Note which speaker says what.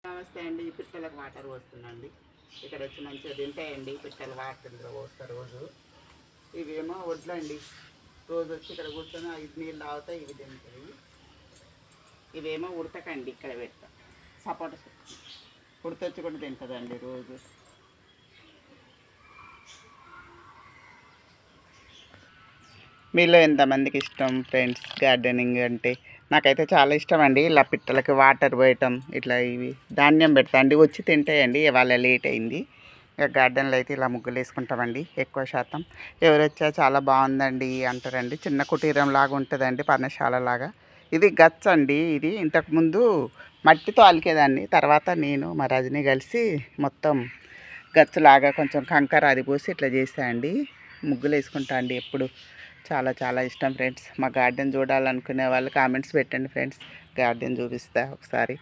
Speaker 1: నమస్తే అండి. పిట్టలకు వాటర్ పోస్తుందండి. ఇక్కడ వచ్చి మంచిగా తింటాయండి పిట్టలు. వాటర్ ఇందులో పోస్తారు రోజు. ఇవేమో వడ్లండి. రోజు వచ్చి ఇక్కడ కూర్చొని 5 నీళ్ళు తాగుతాయి, ఇవి తింటాయి. ఇవేమో ఉడతకండి, ఇక్కడ పెడతా సపోటా ఉడతొచ్చి కూడా తింటుందండి రోజు. మీలో ఎంతమందికి ఇష్టం ఫ్రెండ్స్ గార్డెనింగ్ అంటే? నాకైతే చాలా ఇష్టం అండి. ఇలా పిట్టలకి వాటర్ పోయటం, ఇట్లా ఇవి ధాన్యం పెడతా అండి, వచ్చి తింటాయండి. ఇవాళ లేట్ అయింది. ఇక గార్డెన్లో అయితే ఇలా ముగ్గులు వేసుకుంటామండి ఎక్కువ శాతం. ఎవరు వచ్చా చాలా బాగుందండి అంటారండి. చిన్న కుటీరం లాగా ఉంటుందండి, పర్ణశాల లాగా. ఇది గచ్చ అండి. ఇది ఇంతకుముందు మట్టితో అలికేదాన్ని, తర్వాత నేను మా రజని కలిసి మొత్తం గచ్చలాగా కొంచెం కంకర అది పోసి ఇట్లా చేసాయండి. ముగ్గులు వేసుకుంటా అండి ఎప్పుడు. చాలా చాలా ఇష్టం ఫ్రెండ్స్. మా గార్డెన్ చూడాలనుకునే వాళ్ళు కామెంట్స్ పెట్టండి ఫ్రెండ్స్. గార్డెన్ చూపిస్తా ఒకసారి.